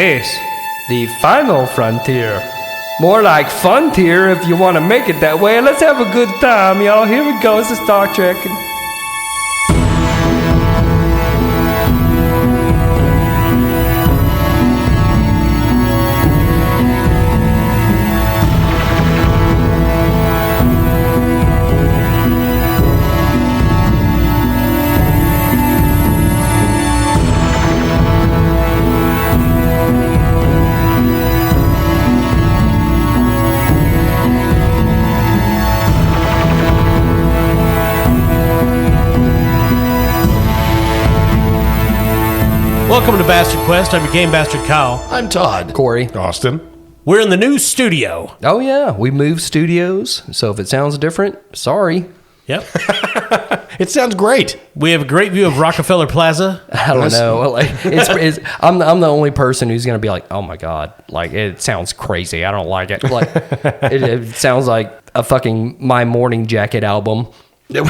space. The final frontier. More like frontier if you want to make it that way. Let's have a good time, y'all. Here we go. It's a Star Trek. Welcome to Bastard Quest. I'm your Game Bastard Kyle. I'm Todd. Corey. Austin. We're in the new studio. Oh, yeah. We moved studios. So if it sounds different, sorry. Yep. It sounds great. We have a great view of Rockefeller Plaza. I don't know. Like, I'm the only person who's going to be like, oh, my God. Like, it sounds crazy. I don't like it. Like, it sounds like a fucking My Morning Jacket album. You're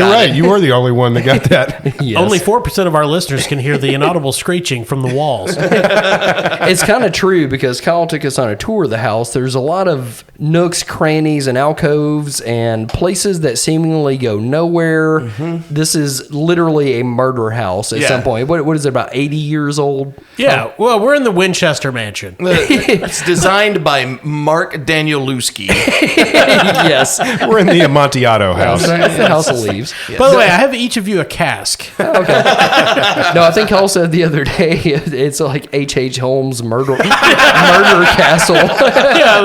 right. You were the only one that got that. Yes. Only 4% of our listeners can hear the inaudible screeching from the walls. It's kind of true because Kyle took us on a tour of the house. There's a lot of nooks, crannies, and alcoves and places that seemingly go nowhere. Mm-hmm. This is literally a murder house at some point. What is it, about 80 years old? Yeah. Well, we're in the Winchester Mansion. It's designed by Mark Danielewski. Yes. We're in the Amontillado house. That's the House of Leaves. By the way, I have each of you a cask. Okay. No, I think Kyle said the other day it's like H.H. Holmes' murder castle. Yeah,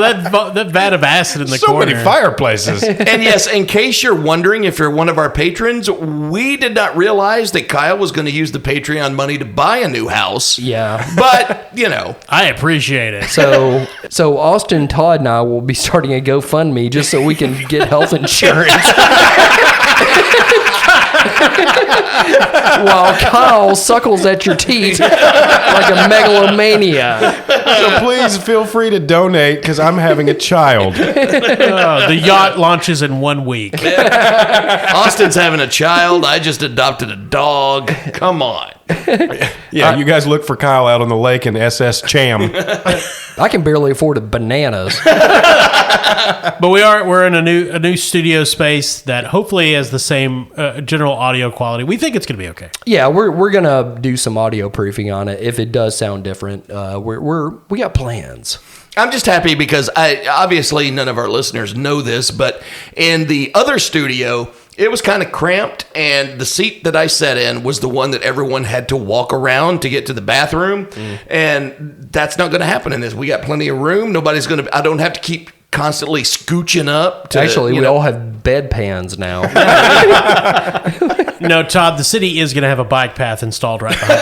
that vat of acid in the corner. So many fireplaces. And yes, in case you're wondering if you're one of our patrons, we did not realize that Kyle was going to use the Patreon money to buy a new house. Yeah. But, you know. I appreciate it. So Austin, Todd, and I will be starting a GoFundMe just so we can get health insurance. While Kyle suckles at your teeth like a megalomania. So please feel free to donate because I'm having a child. The yacht launches in 1 week. Austin's having a child. I just adopted a dog. Come on. Yeah, you guys look for Kyle out on the lake in SS Cham. I can barely afford bananas. But we're in a new studio space that hopefully has the same general audio quality. We think it's going to be okay. Yeah, we're gonna do some audio proofing on it. If it does sound different, we got plans. I'm just happy because obviously none of our listeners know this, but in the other studio, it was kind of cramped, and the seat that I sat in was the one that everyone had to walk around to get to the bathroom, and that's not going to happen in this. We got plenty of room. I don't have to keep constantly scooching up. Actually, we all have bedpans now. No, Todd, the city is going to have a bike path installed right behind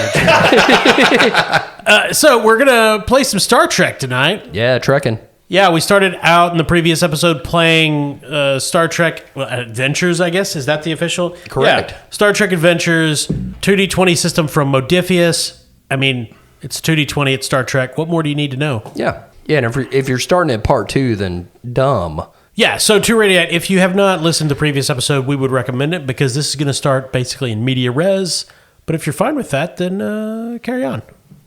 your so we're going to play some Star Trek tonight. Yeah, trekking. Yeah, we started out in the previous episode playing Star Trek Adventures, I guess. Is that the official? Correct. Yeah. Star Trek Adventures, 2D20 system from Modiphius. I mean, it's 2D20, it's Star Trek. What more do you need to know? Yeah. Yeah, and if you're starting at part 2, then dumb. Yeah, so 2 Radiate, if you have not listened to the previous episode, we would recommend it because this is going to start basically in media res. But if you're fine with that, then carry on.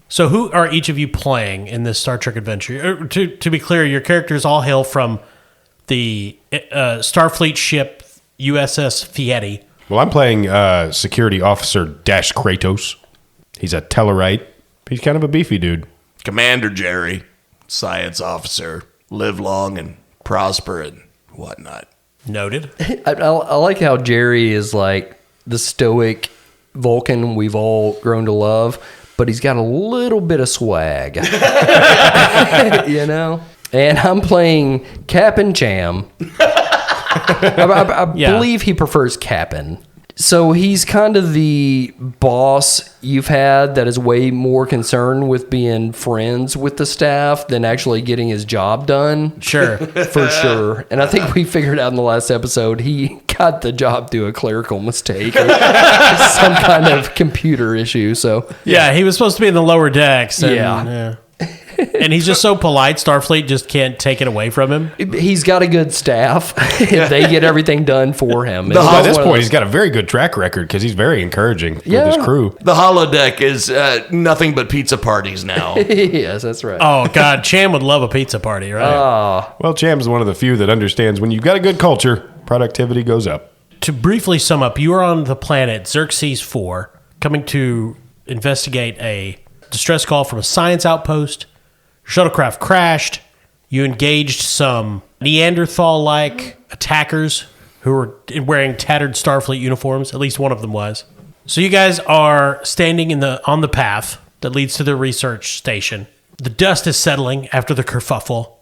So who are each of you playing in this Star Trek adventure? To be clear, your characters all hail from the Starfleet ship USS Fieri. Well, I'm playing Security Officer Dash Kratos. He's a Tellarite. He's kind of a beefy dude. Commander Jerry, science officer, live long and prosper and whatnot. Noted. I like how Jerry is like the stoic Vulcan we've all grown to love, but he's got a little bit of swag. You know? And I'm playing Cap'n Cham. I believe he prefers Cap'n. So he's kind of the boss you've had that is way more concerned with being friends with the staff than actually getting his job done. Sure. For sure. And I think we figured out in the last episode he got the job through a clerical mistake or some kind of computer issue. So yeah, he was supposed to be in the lower decks. And, yeah. And he's just so polite, Starfleet just can't take it away from him. He's got a good staff. They get everything done for him. Well, at this point, he's got a very good track record because he's very encouraging with his crew. The holodeck is nothing but pizza parties now. Yes, that's right. Oh, God. Cham would love a pizza party, right? Well, Cham's one of the few that understands when you've got a good culture, productivity goes up. To briefly sum up, you are on the planet Xerxes IV, coming to investigate a distress call from a science outpost. Shuttlecraft crashed. You engaged some Neanderthal-like attackers who were wearing tattered Starfleet uniforms. At least one of them was. So you guys are standing on the path that leads to the research station. The dust is settling after the kerfuffle.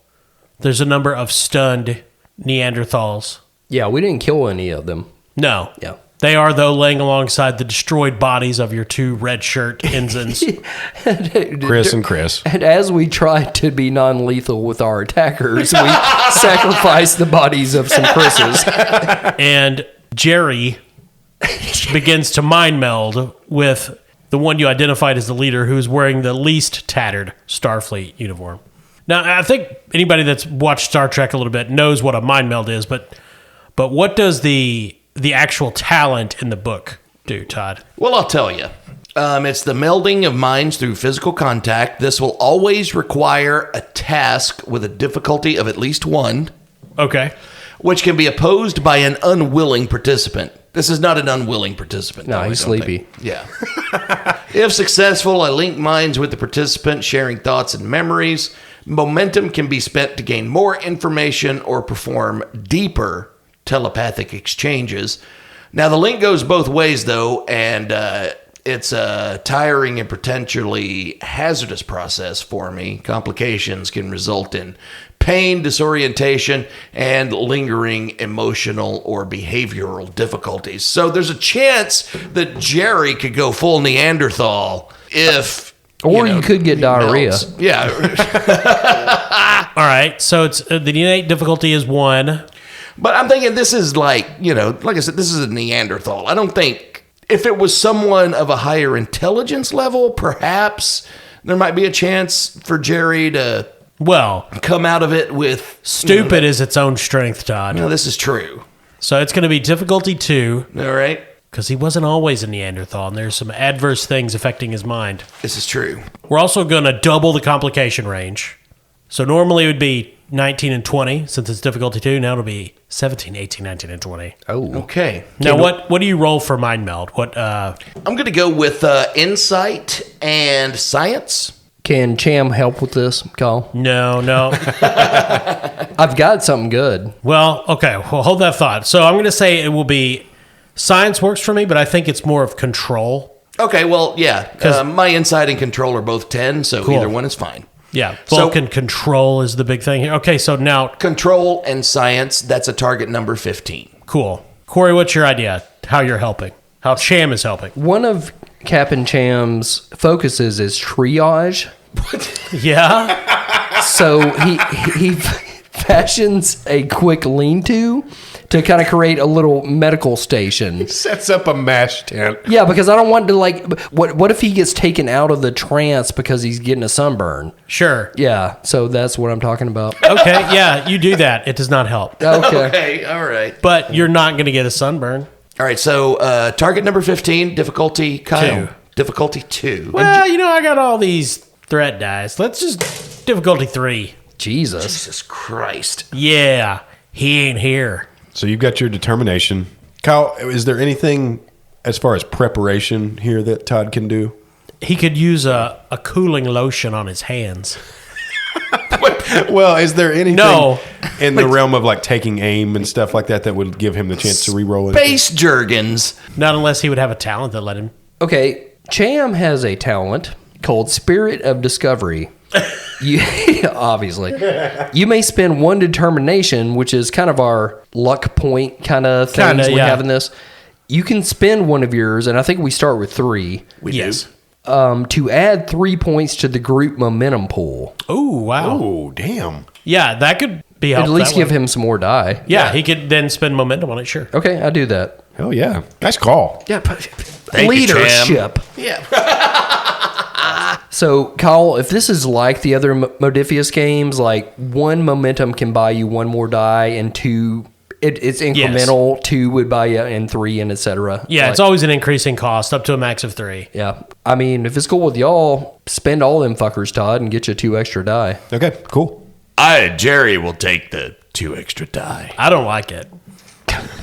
There's a number of stunned Neanderthals. Yeah, we didn't kill any of them. No. Yeah. They are, though, laying alongside the destroyed bodies of your two red shirt ensigns. Chris and Chris. And as we try to be non-lethal with our attackers, we sacrifice the bodies of some Chris's. And Jerry begins to mind meld with the one you identified as the leader, who's wearing the least tattered Starfleet uniform. Now, I think anybody that's watched Star Trek a little bit knows what a mind meld is, but what does the actual talent in the book do, Todd? Well, I'll tell you. It's the melding of minds through physical contact. This will always require a task with a difficulty of at least 1. Okay. Which can be opposed by an unwilling participant. This is not an unwilling participant. No, though, he's I don't sleepy. think. Yeah. If successful, I link minds with the participant, sharing thoughts and memories. Momentum can be spent to gain more information or perform deeper telepathic exchanges. Now, the link goes both ways, though, and it's a tiring and potentially hazardous process for me. Complications can result in pain, disorientation, and lingering emotional or behavioral difficulties. So there's a chance that Jerry could go full Neanderthal if... Or you could get diarrhea. melts. Yeah. All right. So it's the innate difficulty is 1. But I'm thinking this is like I said, this is a Neanderthal. I don't think if it was someone of a higher intelligence level, perhaps there might be a chance for Jerry to come out of it with... Stupid is its own strength, Todd. No, this is true. So it's going to be difficulty 2. All right. Because he wasn't always a Neanderthal, and there's some adverse things affecting his mind. This is true. We're also going to double the complication range. So normally it would be 19 and 20, since it's difficulty 2. Now it'll be 17, 18, 19, and 20. Oh. Okay. Now, what do you roll for mind meld? I'm going to go with insight and science. Can Cham help with this, Kyle? No. I've got something good. Well, okay. Well, hold that thought. So I'm going to say it will be... Science works for me, but I think it's more of control. Okay, well, yeah. My insight and control are both 10, so Cool. either one is fine. Yeah, Vulcan control is the big thing here. Okay, so now... Control and science, that's a target number 15. Cool. Corey, what's your idea? How you're helping? How Cham is helping? One of Captain Cham's focuses is triage. Yeah? So he fashions a quick lean-to to kind of create a little medical station. Sets up a mash tent. Yeah, because I don't want to, what if he gets taken out of the trance because he's getting a sunburn? Sure. Yeah, so that's what I'm talking about. Okay, yeah, you do that. It does not help. Okay. Okay, all right. But you're not going to get a sunburn. All right, so target number 15, difficulty, Kyle. 2. Difficulty 2. Well, I got all these threat dice. Let's just... Difficulty 3. Jesus Christ. Yeah, he ain't here. So you've got your determination. Kyle, is there anything as far as preparation here that Todd can do? He could use a cooling lotion on his hands. Well, is there anything No. in the realm of like taking aim and stuff like that that would give him the chance to re-roll it? Space Jergens. Not unless he would have a talent that let him. Okay, Cham has a talent called Spirit of Discovery. Obviously. You may spend 1 determination, which is kind of our luck point kind of things we have in this. You can spend one of yours, and I think we start with 3. Yes. To add 3 points to the group momentum pool. Oh, wow. Oh, damn. Yeah, that could be At helpful. least give him some more die. Yeah, he could then spend momentum on it, sure. Okay, I do that. Hell yeah. Nice call. Yeah, you, leadership. Yeah. So, Kyle, if this is like the other Modiphius games, like 1 momentum can buy you 1 more die, and 2, it's incremental. Yes. 2 would buy you, and 3, and etc. Yeah, it's always an increasing cost up to a max of 3. Yeah. I mean, if it's cool with y'all, spend all them fuckers, Todd, and get you 2 extra die. Okay, cool. Jerry will take the 2 extra die. I don't like it.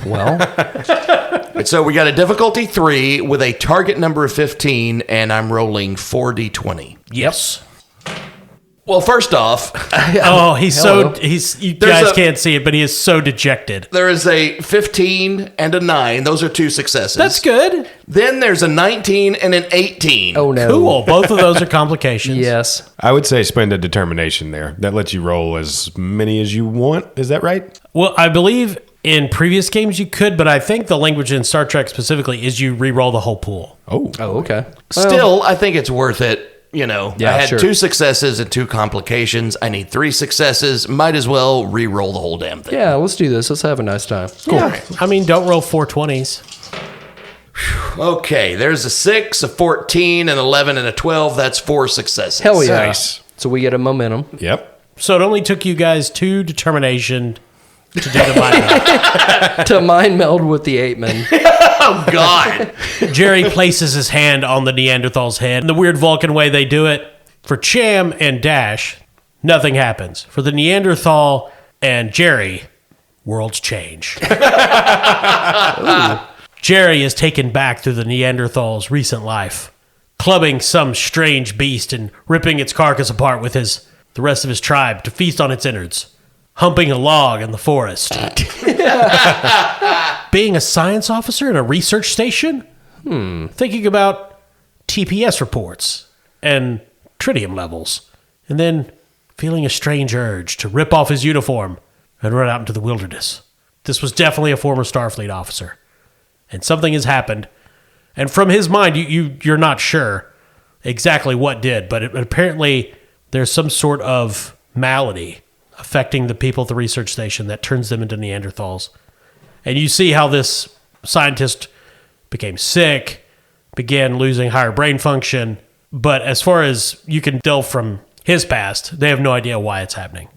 Well, so we got a difficulty 3 with a target number of 15, and I'm rolling 4d20. Yes. Well, first off, you guys can't see it, but he is so dejected. There is a 15 and a 9. Those are 2 successes. That's good. Then there's a 19 and an 18. Oh, no. Cool. Both of those are complications. Yes. I would say spend a determination there. That lets you roll as many as you want. Is that right? Well, I believe in previous games you could, but I think the language in Star Trek specifically is you re-roll the whole pool. Oh, okay. Still, I think it's worth it. I had sure. 2 successes and 2 complications. I need 3 successes. Might as well re-roll the whole damn thing. Yeah, let's do this. Let's have a nice time. Cool. Yeah. I mean, don't roll 4 20s. Okay, there's a 6, a 14, an 11, and a 12. That's 4 successes. Hell yeah. Nice. So we get a momentum. Yep. So it only took you guys 2 determination to do the mind meld. To mind meld with the 8-man. Oh, God. Jerry places his hand on the Neanderthal's head. In the weird Vulcan way they do it, for Cham and Dash, nothing happens. For the Neanderthal and Jerry, worlds change. Jerry is taken back through the Neanderthal's recent life, clubbing some strange beast and ripping its carcass apart with the rest of his tribe to feast on its innards, humping a log in the forest. Being a science officer at a research station? Thinking about TPS reports and tritium levels, and then feeling a strange urge to rip off his uniform and run out into the wilderness. This was definitely a former Starfleet officer. And something has happened. And from his mind, you're not sure exactly what did, but apparently there's some sort of malady affecting the people at the research station that turns them into Neanderthals. And you see how this scientist became sick, began losing higher brain function. But as far as you can delve from his past, they have no idea why it's happening.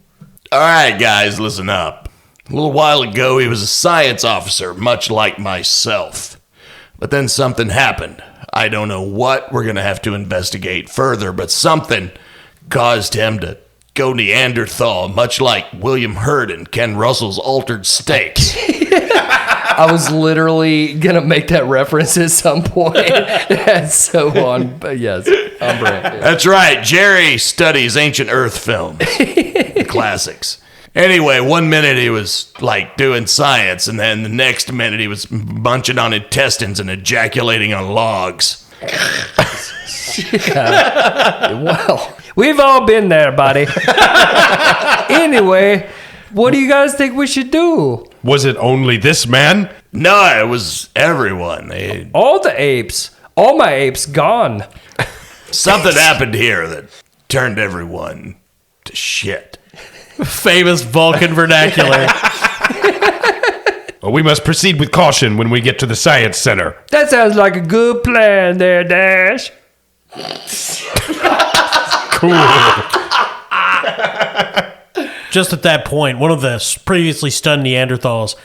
All right, guys, listen up. A little while ago, he was a science officer, much like myself. But then something happened. I don't know what. We're going to have to investigate further, but something caused him to go Neanderthal, much like William Hurt and Ken Russell's Altered States. I was literally going to make that reference at some point. That's so on. But yes, on brand. Yeah. That's right. Jerry studies ancient Earth films. Classics. Anyway, 1 minute he was like doing science, and then the next minute he was munching on intestines and ejaculating on logs. Well, We've all been there, buddy. Anyway, what do you guys think we should do? Was it only this man? No, it was everyone. All the apes. All my apes gone. Something happened here that turned everyone to shit. Famous Vulcan vernacular. Well, we must proceed with caution when we get to the science center. That sounds like a good plan there, Dash. Cool. Just at that point, one of the previously stunned Neanderthals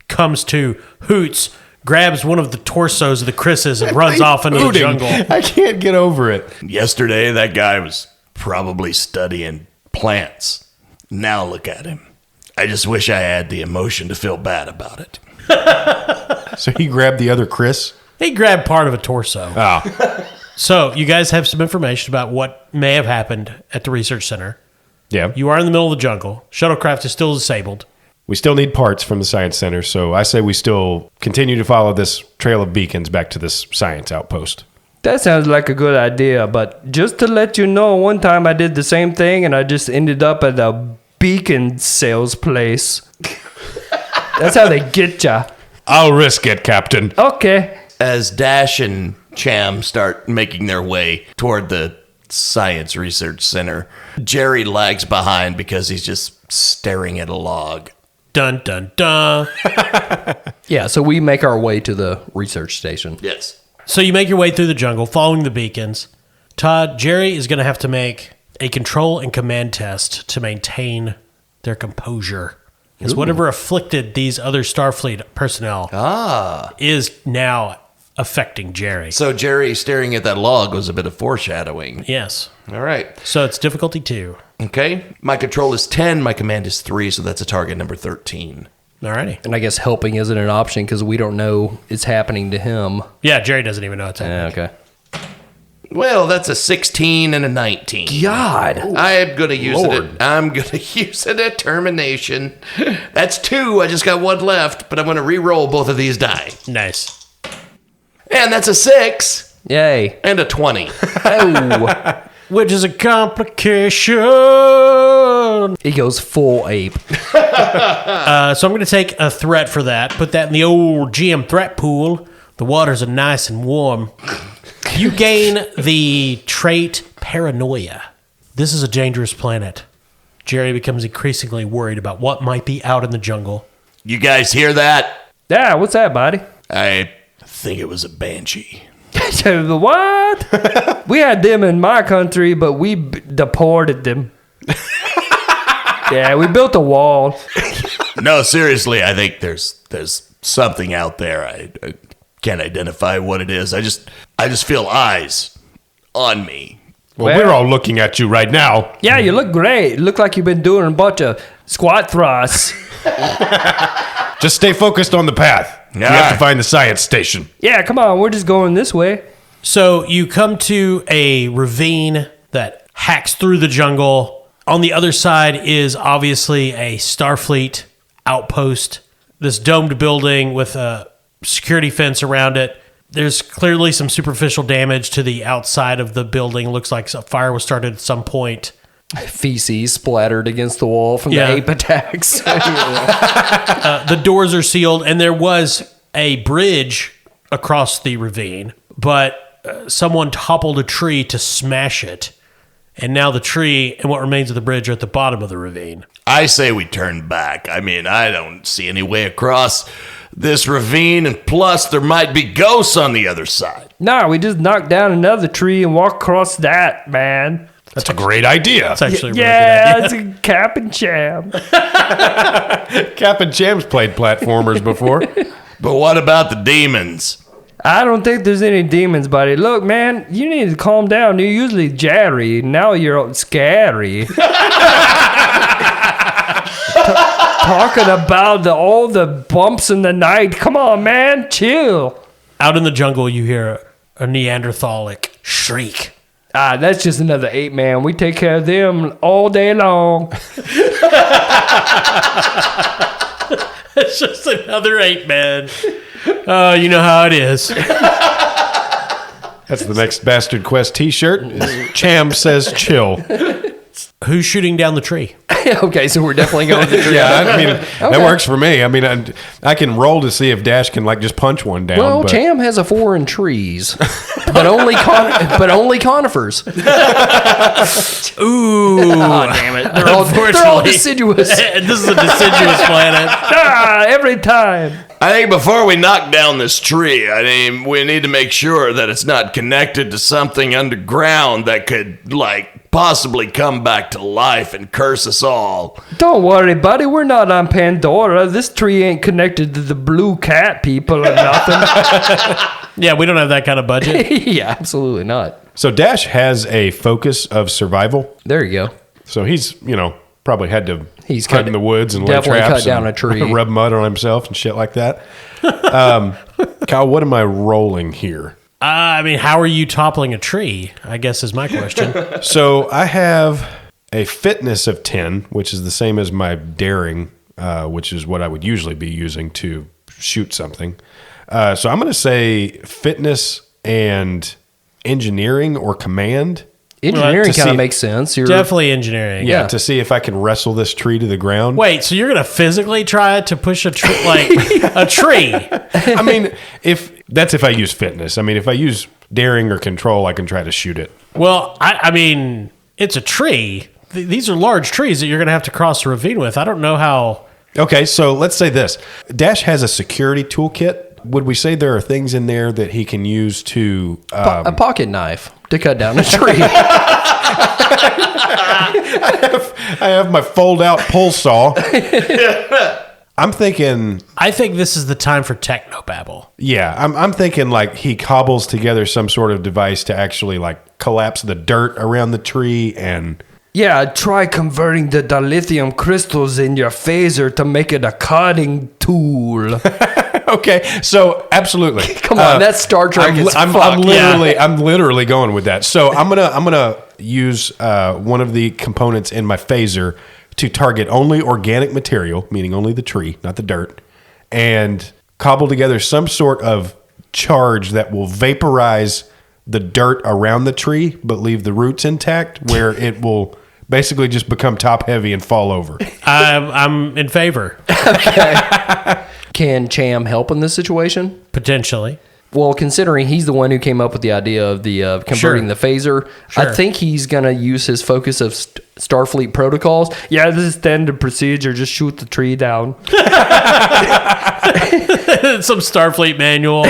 comes to, hoots, grabs one of the torsos of the Chris's and runs off into the jungle. I can't get over it. Yesterday, that guy was probably studying plants. Now look at him. I just wish I had the emotion to feel bad about it. So he grabbed the other Chris? He grabbed part of a torso. Oh. So you guys have some information about what may have happened at the research center. Yeah. You are in the middle of the jungle. Shuttlecraft is still disabled. We still need parts from the science center, so I say we still continue to follow this trail of beacons back to this science outpost. That sounds like a good idea, but just to let you know, one time I did the same thing and I just ended up at a beacon sales place. That's how they get ya. I'll risk it, Captain. Okay. As Dash and Cham start making their way toward the Science Research Center, Jerry lags behind because he's just staring at a log. Dun, dun, dun. yeah, so we make our way to the research station. Yes. So you make your way through the jungle, following the beacons. Todd, Jerry is going to have to make a control and command test to maintain their composure. Because whatever afflicted these other Starfleet personnel is now affecting Jerry. So Jerry staring at that log was a bit of foreshadowing. Yes. All right. So it's difficulty 2. Okay. My control is 10. My command is 3. So that's a target number 13. Alrighty. And I guess helping isn't an option because we don't know it's happening to him. Yeah, Jerry doesn't even know it's happening. Okay. Well, that's a 16 and a 19. God. I'm going to use it. I'm going to use a determination. That's 2. I just got 1 left, but I'm going to re-roll both of these die. Nice. And that's a 6 Yay. and a 20. Oh. Which is a complication. He goes full ape. So I'm going to take a threat for that. Put that in the old GM threat pool. The waters are nice and warm. You gain the trait paranoia. This is a dangerous planet. Jerry becomes increasingly worried about what might be out in the jungle. You guys hear that? Yeah, what's that, buddy? I think it was a banshee. What? We had them in my country, but we deported them. Yeah, we built a wall. No, seriously, I think there's something out there. I can't identify what it is. I just feel eyes on me. Well, we're all looking at you right now. Yeah, you look great. You look like you've been doing a bunch of squat thrusts. Just stay focused on the path. You have to find the science station. Yeah, come on. We're just going this way. So you come to a ravine that hacks through the jungle. On the other side is obviously a Starfleet outpost. This domed building with a security fence around it. There's clearly some superficial damage to the outside of the building. Looks like a fire was started at some point. Feces splattered against the wall from Yeah. the ape attacks. The doors are sealed, and there was a bridge across the ravine, but someone toppled a tree to smash it. And now the tree and what remains of the bridge are at the bottom of the ravine. I say we turn back. I mean, I don't see any way across this ravine, and plus there might be ghosts on the other side. Nah, we just knock down another tree and walk across that, man. That's a great idea. It's actually a really Yeah, good it's idea. a cap and jam. Cap and Jam's played platformers before. But what about the demons? I don't think there's any demons, buddy. Look, man, you need to calm down. You're usually jittery. Now you're scary. Talking about all the bumps in the night. Come on, man. Chill. Out in the jungle, you hear a Neanderthalic shriek. Ah, that's just another ape, man. We take care of them all day long. It's just another ape, man. Oh, you know how it is. That's the next Bastard Quest t-shirt. Cham says chill. Who's shooting down the tree? Okay, so we're definitely going to the tree. Yeah, I mean, that works for me. I mean, I can roll to see if Dash can like just punch one down. Well, but Cham has a 4 in trees, but only conifers. Ooh. Oh, damn it. They're all deciduous. This is a deciduous planet. Ah, every time. I think before we knock down this tree, I mean, we need to make sure that it's not connected to something underground that could, like, possibly come back to life and curse us all. Don't worry, buddy. We're not on Pandora. This tree ain't connected to the blue cat people or nothing. Yeah, we don't have that kind of budget. Yeah, absolutely not. so Dash has a focus of survival. There you go. So he's, probably had to He's hide cut- in the woods and lay definitely traps cut down and a tree. rub mud on himself and shit like that. Kyle, what am I rolling here? I mean, how are you toppling a tree? I guess is my question. So I have a fitness of 10, which is the same as my daring, which is what I would usually be using to shoot something. So I'm going to say fitness and engineering or command. Engineering to kind see- of makes sense. You're Definitely engineering. Yeah, to see if I can wrestle this tree to the ground. Wait, so you're gonna physically try to push a tree, like a tree? I mean, if I use fitness. I mean, if I use daring or control, I can try to shoot it. Well, I mean, it's a tree. These are large trees that you're gonna have to cross a ravine with. I don't know how. Okay, so let's say this. Dash has a security toolkit. Would we say there are things in there that he can use to... a pocket knife. to cut down a tree. I have my fold-out pull saw. I'm thinking, I think this is the time for technobabble. yeah, I'm thinking like he cobbles together some sort of device to actually like collapse the dirt around the tree and... Yeah, try converting the dilithium crystals in your phaser to make it a cutting tool. Okay, so absolutely. Come on, that's Star Trek as fuck. I'm literally going with that. So I'm gonna use one of the components in my phaser to target only organic material, meaning only the tree, not the dirt, and cobble together some sort of charge that will vaporize the dirt around the tree, but leave the roots intact, where it will basically just become top heavy and fall over. I'm in favor. Can Cham help in this situation? Potentially. Well, considering he's the one who came up with the idea of the converting the phaser, I think he's going to use his focus of Starfleet protocols. Yeah, this is standard procedure. Just shoot the tree down. Some Starfleet manual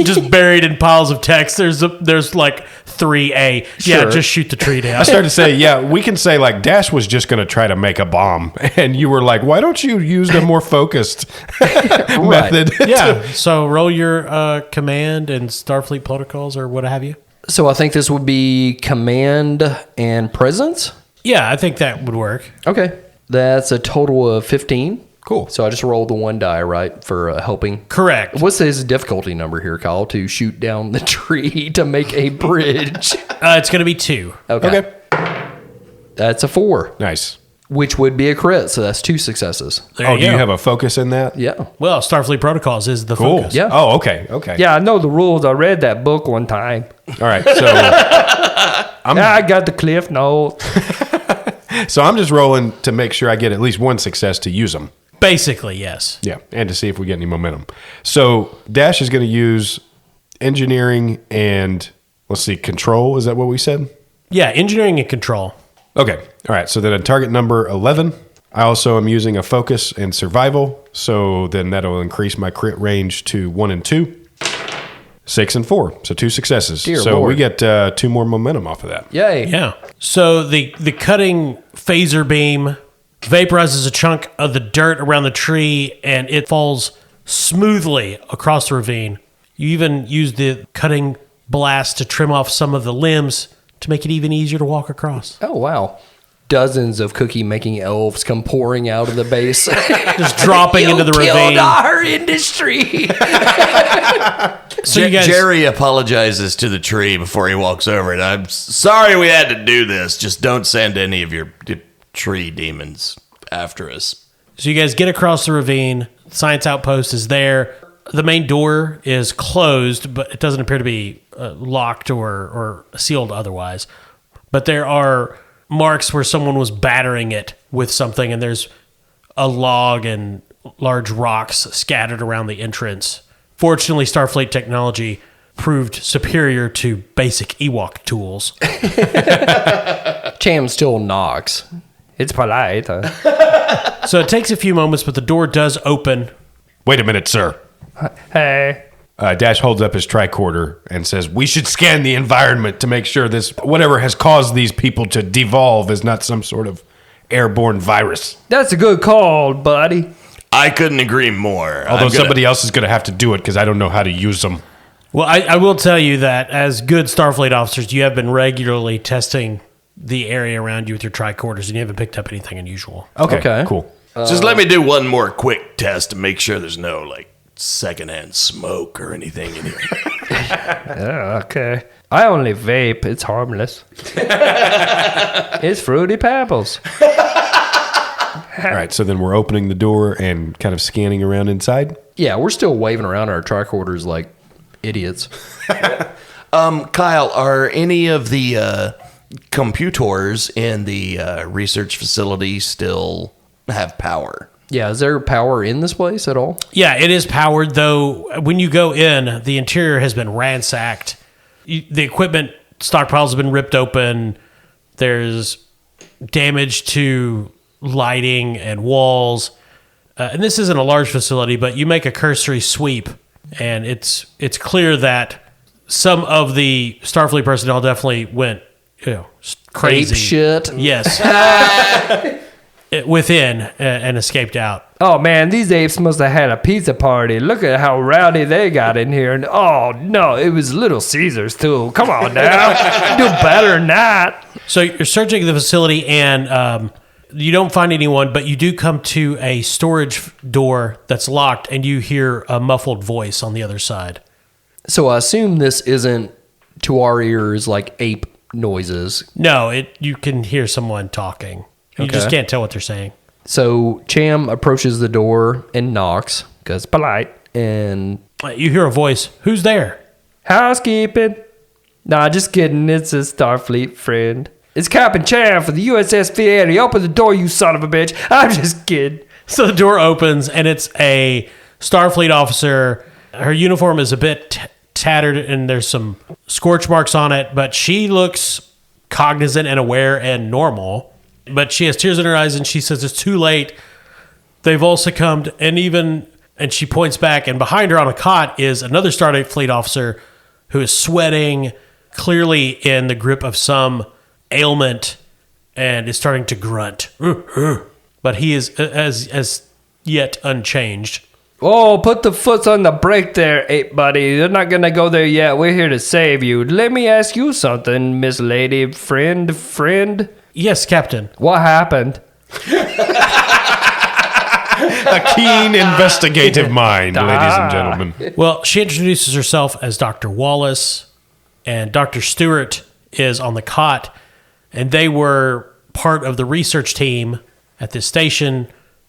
just buried in piles of text. There's like 3A. Yeah, Sure. just shoot the tree down. I started to say, yeah, we can say like Dash was just going to try to make a bomb, and you were like, why don't you use a more focused method? Yeah. So roll your command and Starfleet protocols or what have you. So I think this would be command and presence. Yeah, I think that would work. Okay. That's a total of 15. Cool. So I just rolled the one die, right, for helping. Correct. What's his difficulty number here, Kyle, to shoot down the tree to make a bridge? It's going to be 2. Okay. That's a 4, Nice. which would be a crit. So that's 2 successes. There Oh, you do go. you have a focus in that? Yeah. Well, Starfleet protocols is the Cool. focus. Yeah. Oh, okay. Okay. Yeah, I know the rules. I read that book one time. All right. So I got the cliff notes. I'm just rolling to make sure I get at least one success to use them. Basically, yes. Yeah, and to see if we get any momentum. So Dash is going to use engineering and let's see, control. Is that what we said? Yeah, engineering and control. Okay. All right. So then at target number 11, I also am using a focus and survival. So then that'll increase my crit range to 1 and 2, 6 and 4. So 2 successes. Dear so Lord. we get 2 more momentum off of that. Yay. Yeah. So the cutting phaser beam vaporizes a chunk of the dirt around the tree and it falls smoothly across the ravine. You even use the cutting blast to trim off some of the limbs to make it even easier to walk across. Oh, wow. Dozens of cookie-making elves come pouring out of the base. Just dropping into the ravine. our industry. So you guys, Jerry apologizes to the tree before he walks over it. I'm sorry we had to do this. Just don't send any of your tree demons after us. So you guys get across the ravine. Science outpost is there. The main door is closed, but it doesn't appear to be locked or sealed otherwise. But there are marks where someone was battering it with something, and there's a log and large rocks scattered around the entrance. Fortunately, Starfleet technology proved superior to basic Ewok tools. Cham still knocks. It's polite. So it takes a few moments, but the door does open. Wait a minute, sir. Hey. Dash holds up his tricorder and says, we should scan the environment to make sure this, whatever has caused these people to devolve is not some sort of airborne virus. That's a good call, buddy. I couldn't agree more. Although somebody else is going to have to do it because I don't know how to use them. Well, I will tell you that as good Starfleet officers, you have been regularly testing the area around you with your tricorders, and you haven't picked up anything unusual. Okay. Cool. Just let me do one more quick test to make sure there's no secondhand smoke or anything in here. Yeah, okay. I only vape. It's harmless. It's Fruity Pebbles. All right, so then we're opening the door and kind of scanning around inside. Yeah, we're still waving around our tricorders like idiots. Kyle, are any of the computers in the research facility still have power? Yeah, is there power in this place at all? Yeah, it is powered, though. When you go in, the interior has been ransacked. The equipment stockpiles have been ripped open. There's damage to lighting and walls. And this isn't a large facility, but you make a cursory sweep, and it's clear that some of the Starfleet personnel definitely went, crazy. Ape shit. Yes. Within and escaped out. Oh man, these apes must have had a pizza party. Look at how rowdy they got in here. And oh no, it was Little Caesars too. Come on now, do better than that. So you're searching the facility and you don't find anyone, but you do come to a storage door that's locked, and you hear a muffled voice on the other side. So I assume this isn't, to our ears, like ape noises. No, you can hear someone talking. You just Okay. can't tell what they're saying. So Cham approaches the door and knocks, because polite, and You hear a voice. Who's there? Housekeeping. Nah, just kidding. It's a Starfleet friend. It's Captain Chan for the USS Fieri. Open the door, you son of a bitch. I'm just kidding. So the door opens, and it's a Starfleet officer. Her uniform is a bit tattered, and there's some scorch marks on it, but she looks cognizant and aware and normal. But she has tears in her eyes, and she says it's too late. They've all succumbed, and she points back, and behind her on a cot is another Starfleet officer who is sweating, clearly in the grip of some ailment, and is starting to grunt. But he is as yet unchanged. Oh, put the foot on the brake there, ape buddy. They're not gonna go there yet. We're here to save you. Let me ask you something, Miss Lady friend. Yes, Captain. What happened? A keen investigative mind, ladies and gentlemen. Well, she introduces herself as Dr. Wallace, and Dr. Stewart is on the cot, and they were part of the research team at this station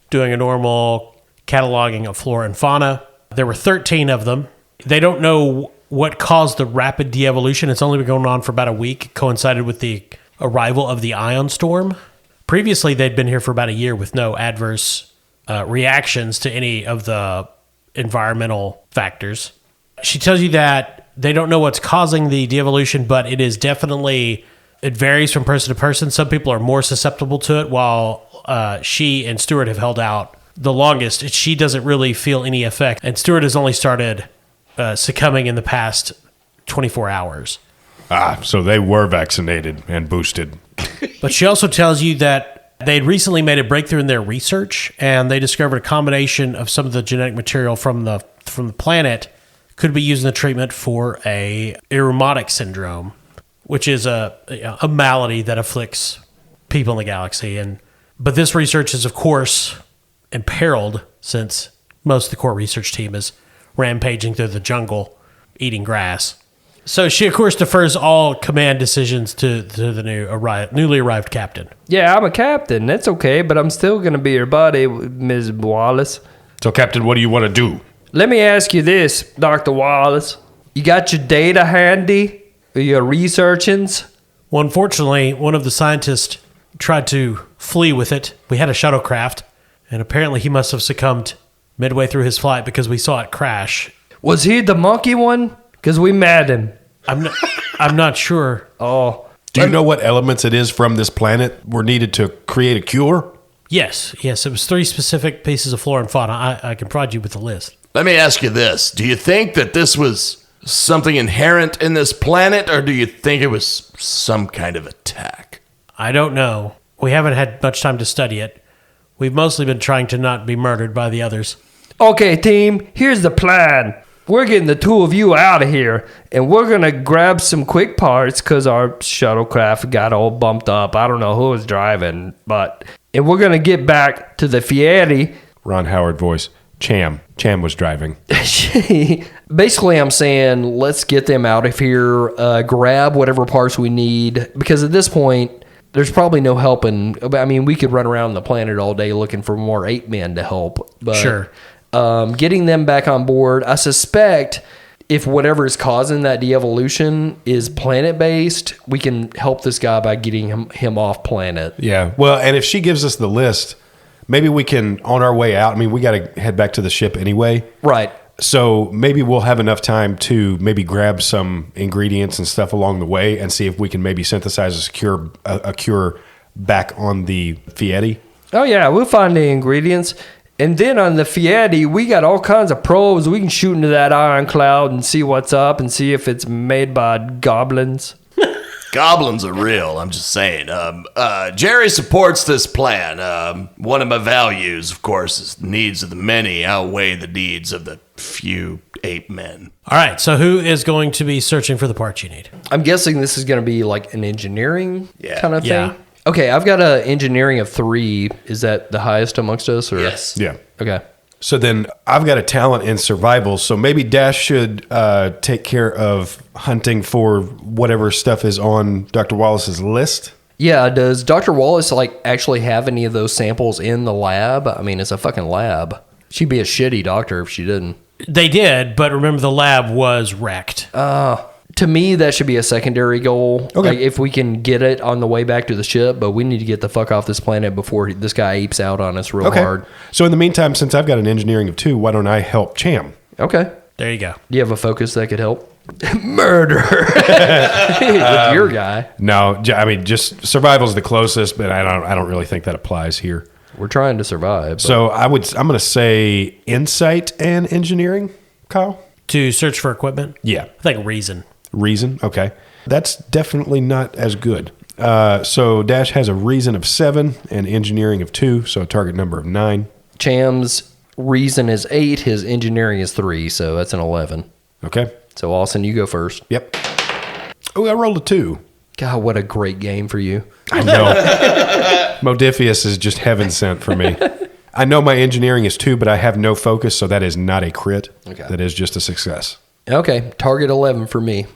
doing a normal cataloging of flora and fauna. There were 13 of them. They don't know what caused the rapid de-evolution. It's only been going on for about a week, coincided with the arrival of the ion storm. Previously, they'd been here for about a year with no adverse reactions to any of the environmental factors. She tells you that they don't know what's causing the de-evolution, but it is definitely, it varies from person to person. Some people are more susceptible to it, while she and Stewart have held out the longest. She doesn't really feel any effect, and Stewart has only started succumbing in the past 24 hours. So they were vaccinated and boosted. But she also tells you that they'd recently made a breakthrough in their research, and they discovered a combination of some of the genetic material from the planet could be used in the treatment for a rheumatic syndrome, which is a malady that afflicts people in the galaxy. But this research is, of course, imperiled, since most of the core research team is rampaging through the jungle, eating grass. So she, of course, defers all command decisions to the newly arrived captain. Yeah, I'm a captain. That's okay, but I'm still gonna be your buddy, Ms. Wallace. So, Captain, what do you want to do? Let me ask you this, Dr. Wallace. You got your data handy? Or your researchings? Well, unfortunately, one of the scientists tried to flee with it. We had a shuttlecraft, and apparently he must have succumbed midway through his flight because we saw it crash. Was he the monkey one? Because we met him. I'm not sure. Oh. Do you know what elements it is from this planet were needed to create a cure? Yes. It was 3 specific pieces of flora and fauna. I can provide you with a list. Let me ask you this. Do you think that this was something inherent in this planet, or do you think it was some kind of attack? I don't know. We haven't had much time to study it. We've mostly been trying to not be murdered by the others. Okay, team, here's the plan. We're getting the 2 of you out of here, and we're going to grab some quick parts because our shuttlecraft got all bumped up. I don't know who was driving, and we're going to get back to the Fieri. Ron Howard voice. Cham was driving. basically I'm saying let's get them out of here, grab whatever parts we need, because at this point there's probably no helping. I mean, we could run around the planet all day looking for more ape men to help, but Sure. Getting them back on board, I suspect if whatever is causing that de-evolution is planet-based, we can help this guy by getting him off planet. Yeah. Well, and if she gives us the list, maybe we can, on our way out, I mean, we got to head back to the ship anyway. Right. So maybe we'll have enough time to maybe grab some ingredients and stuff along the way and see if we can maybe synthesize a cure back on the Fieri. Oh, yeah, we'll find the ingredients. And then on the Fieri, we got all kinds of probes. We can shoot into that iron cloud and see what's up and see if it's made by goblins. Goblins are real, I'm just saying. Jerry supports this plan. One of my values, of course, is the needs of the many outweigh the needs of the few ape men. All right, so who is going to be searching for the parts you need? I'm guessing this is going to be like an engineering kind of thing. Yeah. Okay, I've got an engineering of 3. Is that the highest amongst us? Or? Yes. Yeah. Okay. So then I've got a talent in survival. So maybe Dash should take care of hunting for whatever stuff is on Dr. Wallace's list. Yeah, does Dr. Wallace like actually have any of those samples in the lab? I mean, it's a fucking lab. She'd be a shitty doctor if she didn't. They did, but remember the lab was wrecked. To me, that should be a secondary goal. Okay. Like, if we can get it on the way back to the ship, but we need to get the fuck off this planet before this guy apes out on us real hard. So in the meantime, since I've got an engineering of 2, why don't I help Cham? Okay. There you go. Do you have a focus that could help? Murder. With your guy. No, I mean, just survival's the closest, but I don't really think that applies here. We're trying to survive. But So I'm going to say insight and engineering, Kyle. To search for equipment? Yeah. I think reason. Reason. Okay. That's definitely not as good. So Dash has a reason of 7 and engineering of 2, so a target number of 9. Cham's reason is 8. His engineering is 3, so that's an 11. Okay. So, Austin, you go first. Yep. Oh, I rolled a 2. God, what a great game for you. I know. Modiphius is just heaven sent for me. I know my engineering is 2, but I have no focus, so that is not a crit. Okay. That is just a success. Okay, target 11 for me.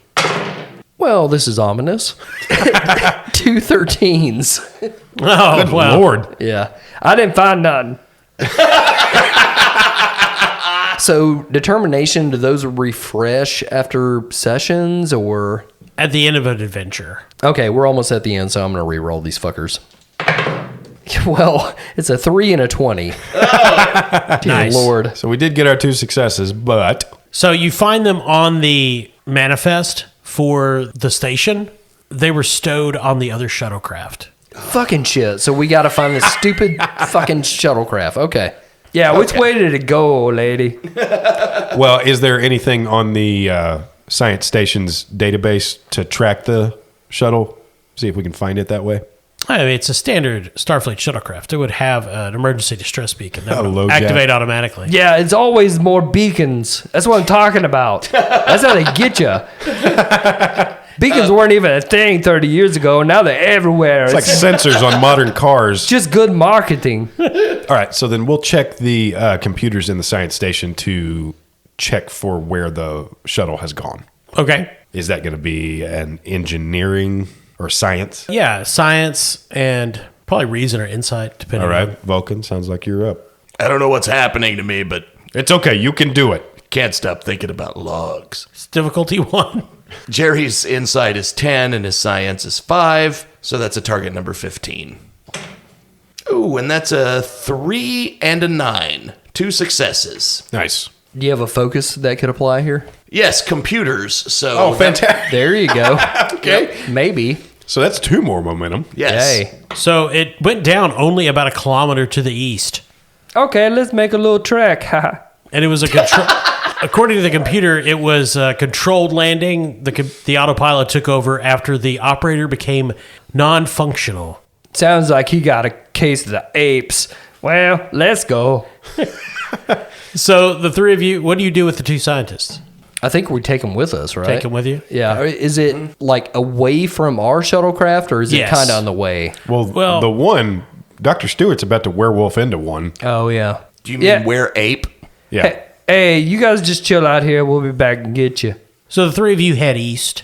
Well, this is ominous. 2 13s. Oh, Good well. Lord. Yeah. I didn't find nothing. So, determination, do those refresh after sessions or? At the end of an adventure. Okay, we're almost at the end, so I'm going to re-roll these fuckers. Well, it's a 3 and a 20. Dear Nice. Lord. So we did get our 2 successes, but So you find them on the manifest for the station. They were stowed on the other shuttlecraft. Fucking shit. So we got to find this stupid fucking shuttlecraft. Okay. Yeah, which way did it go, lady? well, is there anything on the science station's database to track the shuttle? See if we can find it that way. I mean, it's a standard Starfleet shuttlecraft. It would have an emergency distress beacon that Oh, low would jack. activate automatically. Yeah, it's always more beacons. That's what I'm talking about. That's how they get you. Beacons weren't even a thing 30 years ago. Now they're everywhere. It's like sensors on modern cars. just good marketing. All right, so then we'll check the computers in the science station to check for where the shuttle has gone. Okay. Is that going to be an engineering or science? Yeah, science and probably reason or insight, depending All right, on. Vulcan, sounds like you're up. I don't know what's happening to me, but It's okay, you can do it. can't stop thinking about logs. It's difficulty 1. Jerry's insight is 10 and his science is 5, so that's a target number 15. Ooh, and that's a 3 and a 9. 2 successes. Nice. Do you have a focus that could apply here? Yes, computers. So Oh, fantastic. There you go. Okay. Maybe. So that's 2 more momentum. Yes. Hey. So it went down only about a kilometer to the east. Okay, let's make a little trek. And it was a control. According to the computer, it was a controlled landing. The autopilot took over after the operator became non-functional. Sounds like he got a case of the apes. Well, let's go. So the 3 of you, what do you do with the 2 scientists? I think we take them with us, right? Take them with you? Yeah. Is it like away from our shuttlecraft or is Yes. it kind of on the way? Well, the one, Dr. Stewart's about to werewolf into one. Oh, yeah. Do you mean Yeah. where ape? Yeah. Hey, you guys just chill out here. We'll be back and get you. So the 3 of you head east,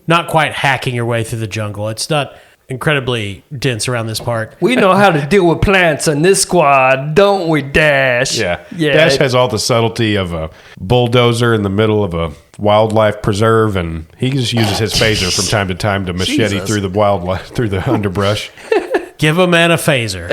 not quite hacking your way through the jungle. It's not incredibly dense around this part. We know how to deal with plants on this squad, don't we, Dash? Yeah. Yeah. Dash has all the subtlety of a bulldozer in the middle of a wildlife preserve, and he just uses his phaser from time to time to machete Jesus. through the wildlife, through the underbrush. Give a man a phaser.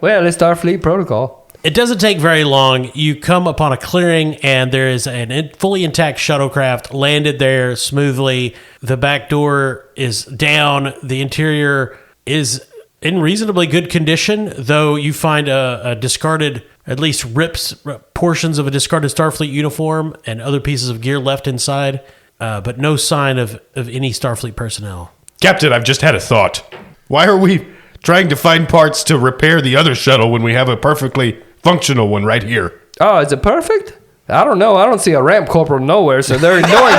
Well, it's Starfleet protocol. It doesn't take very long. You come upon a clearing, and there is a fully intact shuttlecraft landed there smoothly. The back door is down. The interior is in reasonably good condition, though you find a discarded at least rips portions of a discarded Starfleet uniform and other pieces of gear left inside, but no sign of any Starfleet personnel. Captain, I've just had a thought. Why are we trying to find parts to repair the other shuttle when we have a perfectly functional one right here? Oh, is it perfect? I don't know. I don't see a ramp corporal nowhere, so they're ignoring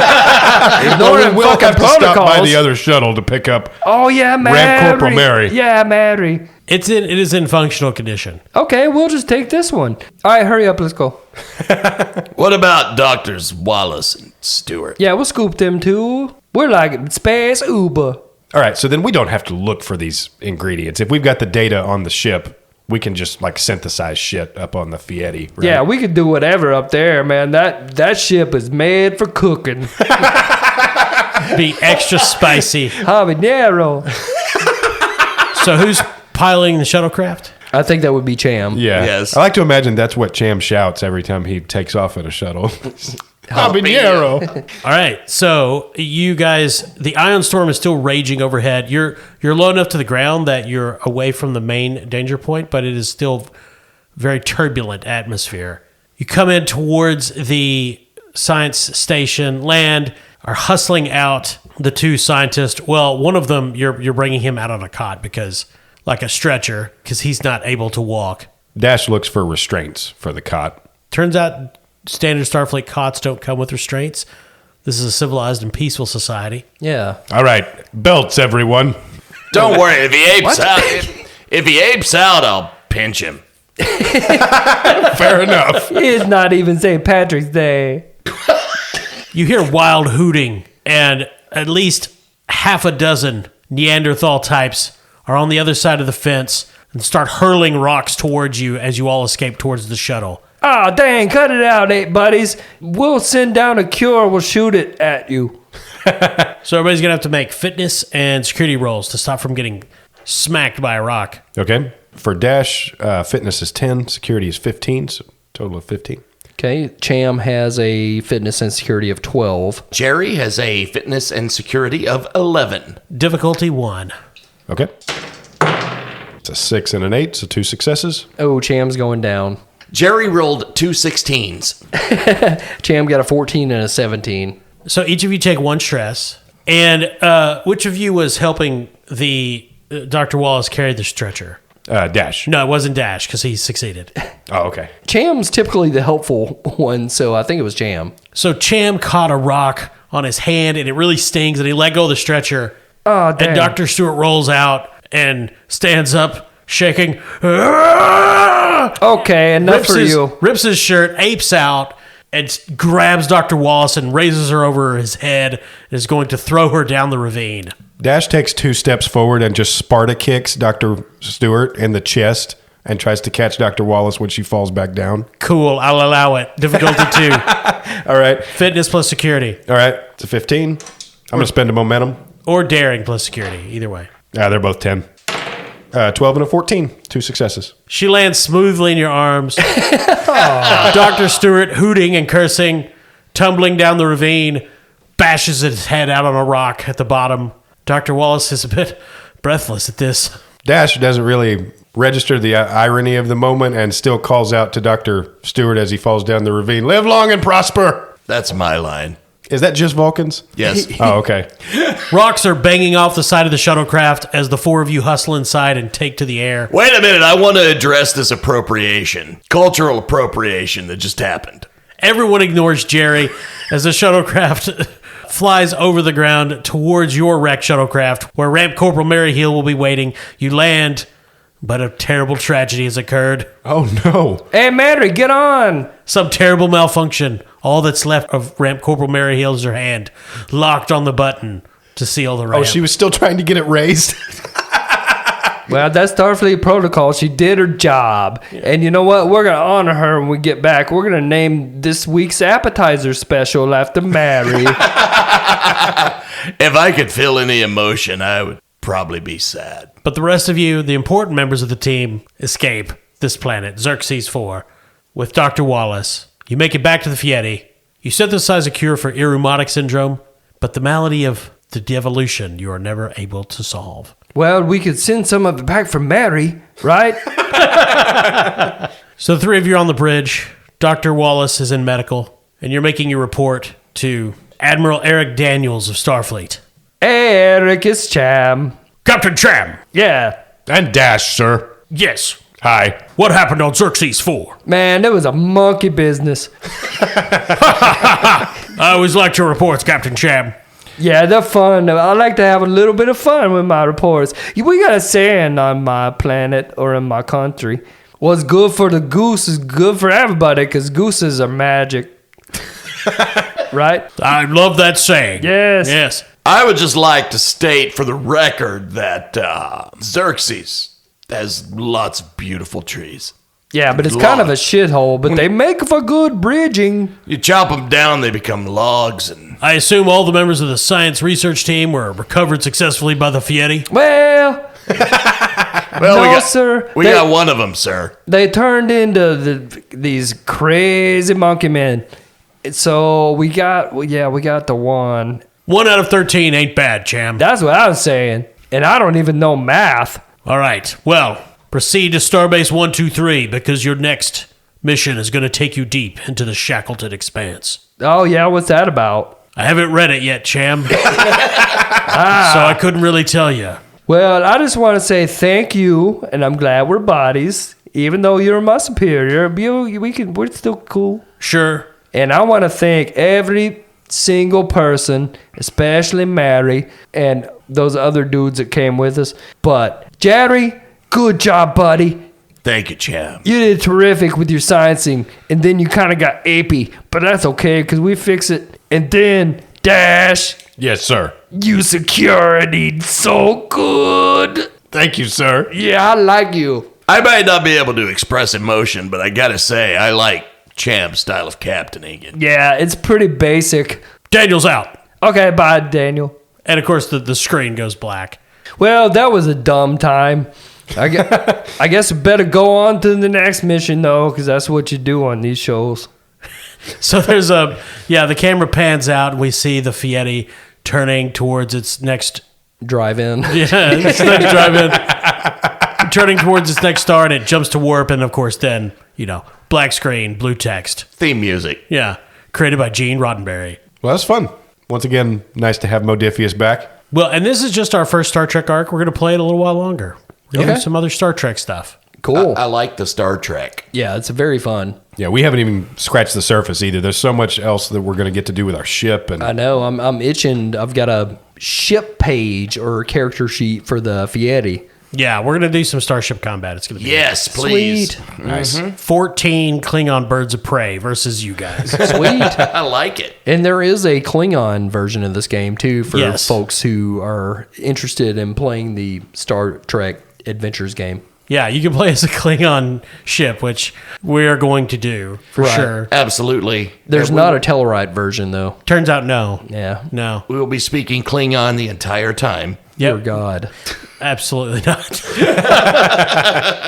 We'll fucking have to stop by protocols. the other shuttle to pick up Oh yeah, Mary. Ramp Corporal Mary. Yeah, Mary. It is in functional condition. Okay, we'll just take this one. All right, hurry up. Let's go. What about Doctors Wallace and Stewart? Yeah, we'll scoop them too. We're like space Uber. All right, so then we don't have to look for these ingredients. If we've got the data on the ship, we can just like synthesize shit up on the Fieri. Right? Yeah, we could do whatever up there, man. That ship is made for cooking. Be extra spicy. Habanero. So who's piloting the shuttlecraft? I think that would be Cham. Yeah. Yes. I like to imagine that's what Cham shouts every time he takes off in a shuttle. Habanero. All right, so you guys, the ion storm is still raging overhead. You're low enough to the ground that you're away from the main danger point, but it is still very turbulent atmosphere. You come in towards the science station, land, are hustling out the two scientists. Well, one of them you're bringing him out on a cot because, like a stretcher, because he's not able to walk. Dash looks for restraints for the cot. Turns out standard Starfleet cots don't come with restraints. This is a civilized and peaceful society. Yeah. All right, belts, everyone. Don't worry, if he apes out, if he apes out, I'll pinch him. Fair enough. It's not even St. Patrick's Day. You hear wild hooting, and at least half a dozen Neanderthal types are on the other side of the fence and start hurling rocks towards you as you all escape towards the shuttle. Oh, dang, cut it out, 8 buddies. We'll send down a cure. We'll shoot it at you. So everybody's going to have to make fitness and security rolls to stop from getting smacked by a rock. Okay. For Dash, fitness is 10, security is 15, so total of 15. Okay, Cham has a fitness and security of 12. Jerry has a fitness and security of 11. Difficulty 1. Okay. It's a 6 and an 8, so 2 successes. Oh, Cham's going down. Jerry rolled 2 16s. Cham got a 14 and a 17. So each of you take 1 stress. And which of you was helping the Dr. Wallace carry the stretcher? Dash. No, it wasn't Dash because he succeeded. Oh, okay. Cham's typically the helpful one, so I think it was Cham. So Cham caught a rock on his hand and it really stings and he let go of the stretcher. Oh, damn. And Dr. Stewart rolls out and stands up shaking. Okay, enough for you. Rips his shirt, apes out, and grabs Dr. Wallace and raises her over his head and is going to throw her down the ravine. Dash takes 2 steps forward and just Sparta kicks Dr. Stewart in the chest and tries to catch Dr. Wallace when she falls back down. Cool, I'll allow it. Difficulty 2. All right. Fitness plus security. All right. It's a 15. I'm going to spend a momentum. Or daring plus security, either way. They're both 10. 12 and a 14. 2 successes. She lands smoothly in your arms. Dr. Stewart, hooting and cursing, tumbling down the ravine, bashes his head out on a rock at the bottom. Dr. Wallace is a bit breathless at this. Dash doesn't really register the irony of the moment and still calls out to Dr. Stewart as he falls down the ravine, "Live long and prosper." That's my line. Is that just Vulcans? Yes. Oh, okay. Rocks are banging off the side of the shuttlecraft as the 4 of you hustle inside and take to the air. Wait a minute. I want to address this appropriation, cultural appropriation that just happened. Everyone ignores Jerry as the shuttlecraft flies over the ground towards your wrecked shuttlecraft, where Ramp Corporal Maryhill will be waiting. You land, but a terrible tragedy has occurred. Oh, no. Hey, Mary, get on. Some terrible malfunction. All that's left of Ramp Corporal Maryhill is her hand, locked on the button to seal the ramp. Oh, she was still trying to get it raised? Well, that's Starfleet protocol. She did her job. And you know what? We're going to honor her when we get back. We're going to name this week's appetizer special after Mary. If I could feel any emotion, I would probably be sad. But the rest of you, the important members of the team, escape this planet, Xerxes IV, with Dr. Wallace. You make it back to the Fieri. You synthesize a cure for Irumodic syndrome, but the malady of the devolution you are never able to solve. Well, we could send some of it back for Mary, right? So the three of you are on the bridge. Dr. Wallace is in medical, and you're making your report to Admiral Eric Daniels of Starfleet. Hey, Eric, it's Cham. Captain Cham. Yeah. And Dash, sir. Yes. Hi. What happened on Xerxes IV? Man, it was a monkey business. I always liked your reports, Captain Cham. Yeah, they're fun. I like to have a little bit of fun with my reports. We got a saying on my planet or in my country. What's good for the goose is good for everybody because gooses are magic. Right? I love that saying. Yes. Yes. I would just like to state for the record that Xerxes has lots of beautiful trees. Yeah, but it's kind of a shithole, but they make for good bridging. You chop them down, they become logs. And I assume all the members of the science research team were recovered successfully by the Fieri. Well, no, sir. We got one of them, sir. They turned into these crazy monkey men. So we got the one. 1 out of 13 ain't bad, Cham. That's what I was saying. And I don't even know math. All right. Well, proceed to Starbase 123 because your next mission is going to take you deep into the Shackleton Expanse. Oh, yeah, what's that about? I haven't read it yet, Cham. So I couldn't really tell you. Well, I just want to say thank you, and I'm glad we're buddies. Even though you're my superior, we're still cool. Sure. And I want to thank every single person, especially Mary and those other dudes that came with us. But Jerry, good job, buddy. Thank you, Cham. You did terrific with your sciencing, and then you kind of got apey, but that's okay because we fix it. And then Dash, Yes, sir. you security so good. Thank you, sir. Yeah, I like you. I might not be able to express emotion, but I gotta say, I like Cham's style of captaining. Yeah, it's pretty basic. Daniel's out. Okay, bye, Daniel. And of course, the screen goes black. Well, that was a dumb time. I guess we better go on to the next mission, though, because that's what you do on these shows. So there's the camera pans out and we see the Fieri turning towards its next Drive-in. its next drive-in. Turning towards its next star and it jumps to warp and of course then, black screen, blue text. Theme music. Yeah. Created by Gene Roddenberry. Well, that's fun. Once again, nice to have Modiphius back. Well, and this is just our first Star Trek arc. We're going to play it a little while longer. We're going to Okay. do some other Star Trek stuff. Cool. I like the Star Trek. Yeah, it's very fun. Yeah, we haven't even scratched the surface either. There's so much else that we're going to get to do with our ship. And I know. I'm itching. I've got a ship page or character sheet for the Fieri. Yeah, we're going to do some Starship combat. It's going to be Yes, please. Sweet. nice. 14 Klingon birds of prey versus you guys. Sweet. I like it. And there is a Klingon version of this game, too, for Yes. folks who are interested in playing the Star Trek Adventures game. Yeah, you can play as a Klingon ship, which we are going to do for Right. sure. Absolutely. There's And not a Telluride version, though. Turns out, no. Yeah. No. we will be speaking Klingon the entire time. Dear Yep. God. Absolutely not.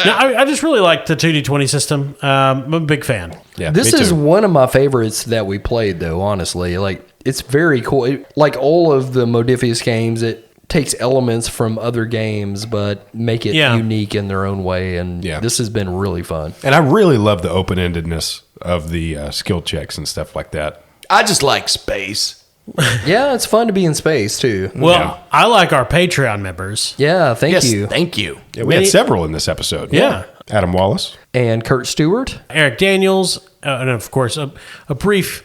No, I just really like the 2D20 system. I'm a big fan. Yeah, This me is too. one of my favorites that we played, though, honestly. Like, it's very cool. Like all of the Modiphius games, it takes elements from other games, but make it Yeah. unique in their own way. And Yeah. this has been really fun. And I really love the open-endedness of the skill checks and stuff like that. I just like space. Yeah, it's fun to be in space, too. Well, Yeah. I like our Patreon members. Yeah, thank Yes, you. thank you. Yeah, we had several in this episode. Yeah. Adam Wallace. And Kurt Stewart. Eric Daniels, and of course, a brief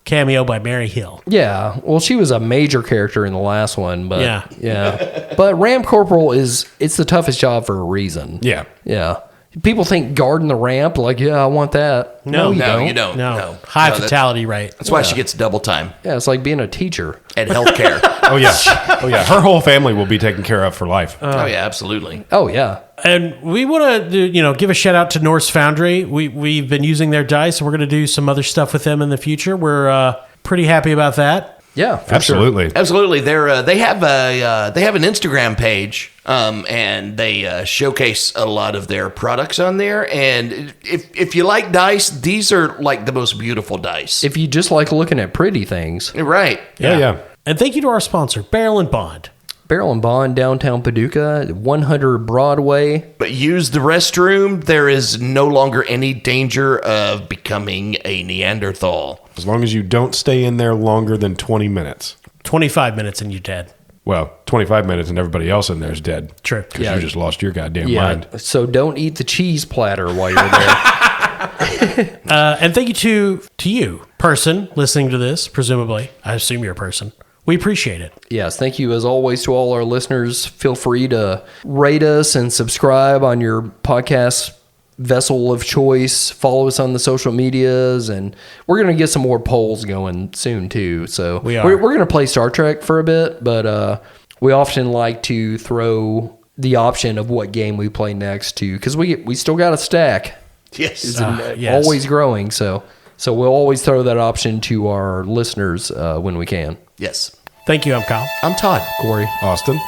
cameo by Mary Hill. Yeah, well, she was a major character in the last one, but Yeah. But Ram Corporal it's the toughest job for a reason. Yeah. Yeah. People think guarding the ramp, like, yeah, I want that. No, you No, don't. you don't. No. High fatality rate. That's why she gets double time Yeah, it's like being a teacher. at healthcare. Oh, yeah. Oh, yeah. Her whole family will be taken care of for life. Oh, yeah, absolutely. Oh, yeah. And we want to, give a shout out to Norse Foundry. We've been using their dice, and we're going to do some other stuff with them in the future. We're pretty happy about that. Yeah, for Absolutely. Absolutely. They have an Instagram page, and they showcase a lot of their products on there. And if you like dice, these are like the most beautiful dice. If you just like looking at pretty things. Right. Yeah, yeah. And thank you to our sponsor, Barrel and Bond. Barrel and Bond, downtown Paducah, 100 Broadway. But use the restroom. There is no longer any danger of becoming a Neanderthal. As long as you don't stay in there longer than 20 minutes. 25 minutes and you're dead. Well, 25 minutes and everybody else in there is dead. True. Because Yeah. you just lost your goddamn mind. So don't eat the cheese platter while you're there. And thank you to you, person listening to this, presumably. I assume you're a person. We appreciate it. Yes, thank you as always to all our listeners. Feel free to rate us and subscribe on your podcast vessel of choice. Follow us on the social medias, and we're going to get some more polls going soon too. So We are. we're going to play Star Trek for a bit, but we often like to throw the option of what game we play next to, because we still got a stack. Yes. It's yes. always growing, so we'll always throw that option to our listeners when we can. Yes. Thank you. I'm Kyle. I'm Todd. Corey. Austin.